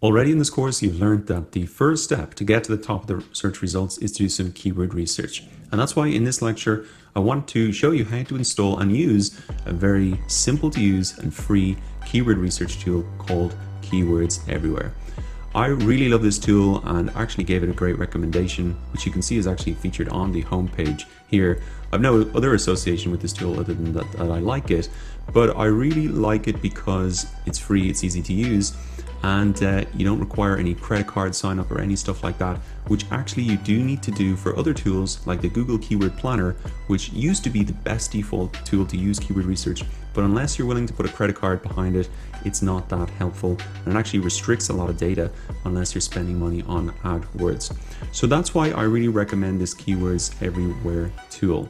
Already in this course, you've learned that the first step to get to the top of the search results is to do some keyword research. And that's why in this lecture, I want to show you how to install and use a very simple to use and free keyword research tool called Keywords Everywhere. I really love this tool and actually gave it a great recommendation, which you can see is actually featured on the homepage here. I've no other association with this tool other than that I like it, but I really like it because it's free, it's easy to use, and you don't require any credit card sign up or any stuff like that, which actually you do need to do for other tools like the Google Keyword Planner, which used to be the best default tool to use keyword research. But unless you're willing to put a credit card behind it, it's not that helpful, and it actually restricts a lot of data unless you're spending money on AdWords. So that's why I really recommend this Keywords Everywhere tool.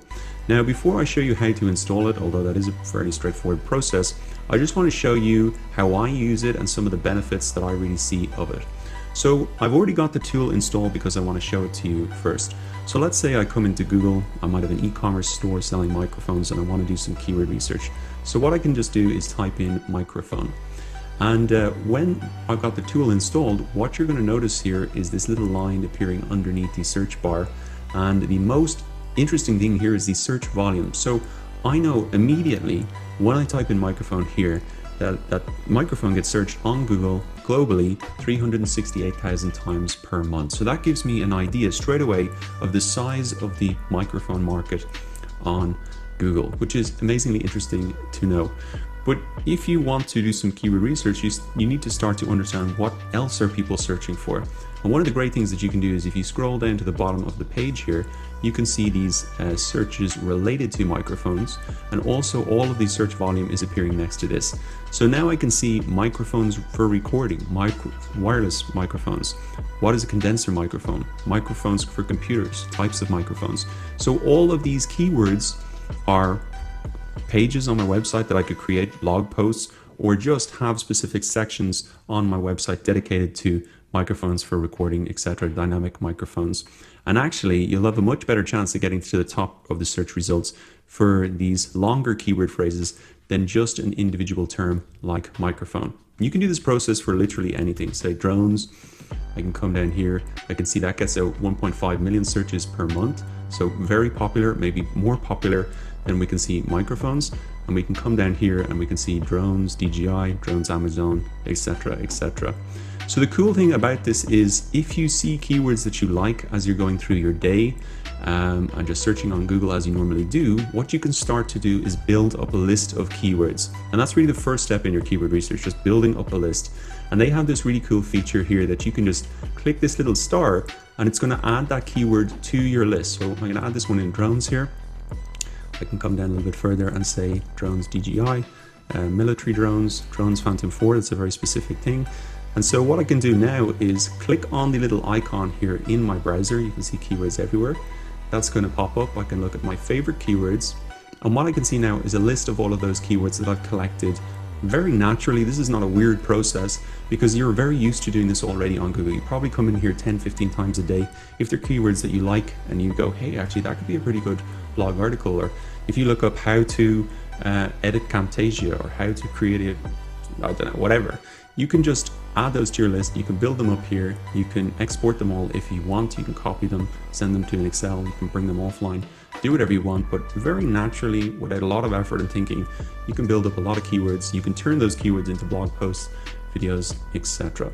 Now, before I show you how to install it, although that is a fairly straightforward process, I just want to show you how I use it and some of the benefits that I really see of it. So I've already got the tool installed because I want to show it to you first. So let's say I come into Google, I might have an e-commerce store selling microphones and I want to do some keyword research. So what I can just do is type in microphone. And when I've got the tool installed, what you're going to notice here is this little line appearing underneath the search bar. And the most interesting thing here is the search volume. So I know immediately when I type in microphone here that microphone gets searched on Google globally 368,000 times per month. So that gives me an idea straight away of the size of the microphone market on Google, which is amazingly interesting to know. But if you want to do some keyword research, you need to start to understand what else are people searching for. And one of the great things that you can do is if you scroll down to the bottom of the page here, you can see these searches related to microphones, and also all of the search volume is appearing next to this. So now I can see microphones for recording, wireless microphones. What is a condenser microphone? Microphones for computers, types of microphones. So all of these keywords are pages on my website that I could create blog posts or just have specific sections on my website dedicated to microphones for recording, etc., dynamic microphones. And actually, you'll have a much better chance of getting to the top of the search results for these longer keyword phrases than just an individual term like microphone. You can do this process for literally anything. Say drones, I can come down here, I can see that gets out 1.5 million searches per month. So very popular, maybe more popular than we can see microphones. And we can come down here and we can see drones, DJI, drones Amazon, etc., etc. So the cool thing about this is if you see keywords that you like as you're going through your day and just searching on Google as you normally do, what you can start to do is build up a list of keywords. And that's really the first step in your keyword research, just building up a list. And they have this really cool feature here that you can just click this little star and it's going to add that keyword to your list. So I'm going to add this one in drones here. I can come down a little bit further and say drones DJI, military drones, drones Phantom 4, that's a very specific thing. And so what I can do now is click on the little icon here in my browser. You can see keywords everywhere. That's going to pop up. I can look at my favorite keywords. And what I can see now is a list of all of those keywords that I've collected very naturally. This is not a weird process because you're very used to doing this already on Google. You probably come in here 10, 15 times a day. If they're keywords that you like and you go, hey, actually that could be a pretty good blog article. Or if you look up how to edit Camtasia or how to create a, I don't know, whatever, you can just add those to your list. You can build them up here. You can export them all if you want. You can copy them, send them to an Excel. You can bring them offline, do whatever you want, but very naturally, without a lot of effort and thinking, you can build up a lot of keywords. You can turn those keywords into blog posts, videos, etc.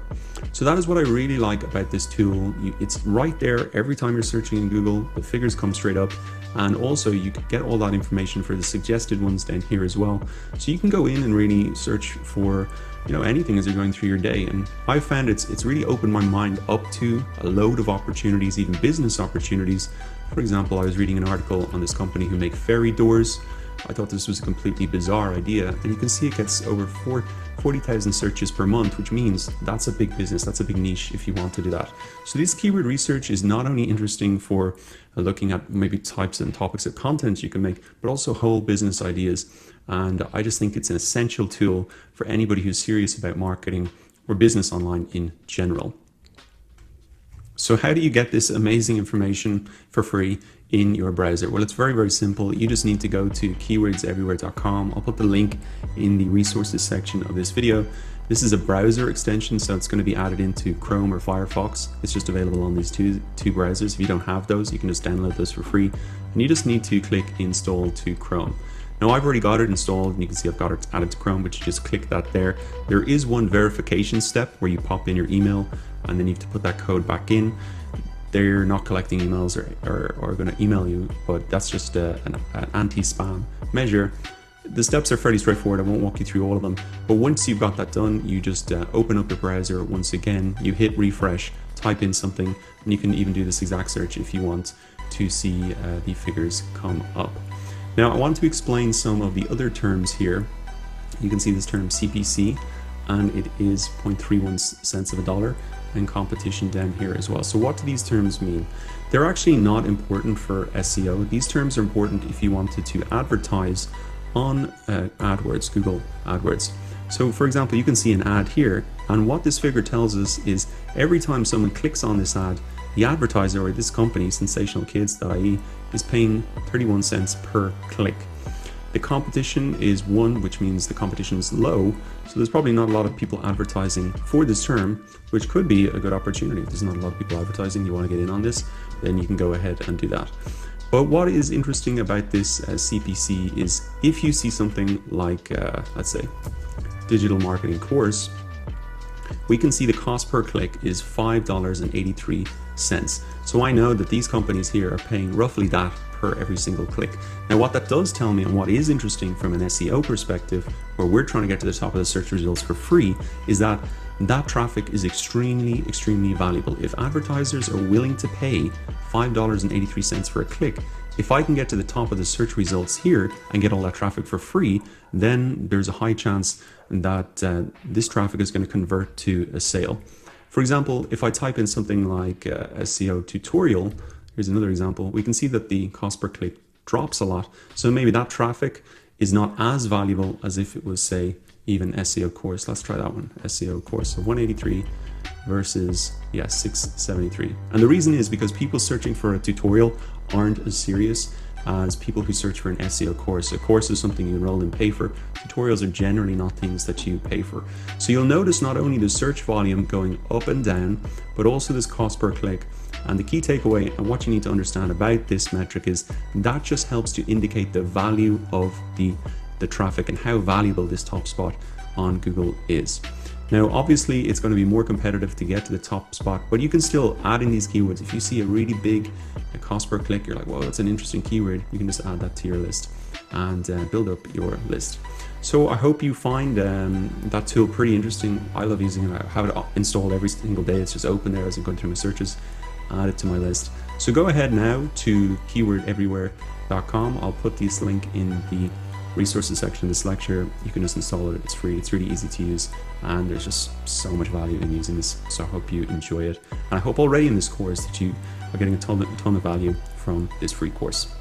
So that is what I really like about this tool. It's right there every time you're searching in Google. The figures come straight up, and also you can get all that information for the suggested ones down here as well. So you can go in and really search for anything as you're going through your day. And I found it's really opened my mind up to a load of opportunities, even business opportunities. For example, I was reading an article on this company who make ferry doors. I thought this was a completely bizarre idea, and you can see it gets over 40,000 searches per month, which means that's a big business, that's a big niche if you want to do that. So this keyword research is not only interesting for looking at maybe types and topics of content you can make, but also whole business ideas. And I just think it's an essential tool for anybody who's serious about marketing or business online in general. So how do you get this amazing information for free in your browser? Well, it's very, very simple. You just need to go to keywordseverywhere.com. I'll put the link in the resources section of this video. This is a browser extension, so it's going to be added into Chrome or Firefox. It's just available on these two browsers. If you don't have those, you can just download those for free. And you just need to click install to Chrome. Now I've already got it installed, and you can see I've got it added to Chrome, but you just click that there. There is one verification step where you pop in your email, and then you have to put that code back in. They're not collecting emails or going to email you, but that's just an anti-spam measure. The steps are fairly straightforward. I won't walk you through all of them, but once you've got that done, you just open up the browser once again, you hit refresh, type in something, and you can even do this exact search if you want to see the figures come up. Now I want to explain some of the other terms here. You can see this term CPC, and it is 0.31 cents of a dollar, and competition down here as well. So what do these terms mean? They're actually not important for SEO. These terms are important if you wanted to advertise on AdWords, Google AdWords. So for example, you can see an ad here, and what this figure tells us is every time someone clicks on this ad, the advertiser, or this company, sensationalkids.ie, is paying 31 cents per click. The competition is 1, which means the competition is low, so there's probably not a lot of people advertising for this term, which could be a good opportunity. If there's not a lot of people advertising, you want to get in on this, then you can go ahead and do that. But what is interesting about this CPC is if you see something like, let's say, digital marketing course, we can see the cost per click is $5.83. So I know that these companies here are paying roughly that per every single click. Now what that does tell me, and what is interesting from an SEO perspective, where we're trying to get to the top of the search results for free, is that traffic is extremely valuable. If advertisers are willing to pay $5.83 for a click, if I can get to the top of the search results here and get all that traffic for free, then there's a high chance that this traffic is going to convert to a sale. For example, if I type in something like SEO tutorial, here's another example, we can see that the cost per click drops a lot. So maybe that traffic is not as valuable as if it was, say, even SEO course. Let's try that one, SEO course. So 183 versus 673. And the reason is because people searching for a tutorial aren't as serious as people who search for an SEO course. A course is something you enroll and pay for. Tutorials are generally not things that you pay for. So you'll notice not only the search volume going up and down, but also this cost per click. And the key takeaway, and what you need to understand about this metric, is that just helps to indicate the value of the traffic and how valuable this top spot on Google is. Now, obviously, it's going to be more competitive to get to the top spot, but you can still add in these keywords. If you see a really big cost per click, you're like, well, that's an interesting keyword. You can just add that to your list and build up your list. So I hope you find that tool pretty interesting. I love using it. I have it installed every single day. It's just open there as I'm going through my searches. Add it to my list. So go ahead now to keywordeverywhere.com. I'll put this link in the resources section of this lecture. You can just install it. It's free. It's really easy to use, and there's just so much value in using this. So I hope you enjoy it, and I hope already in this course that you are getting a ton of value from this free course.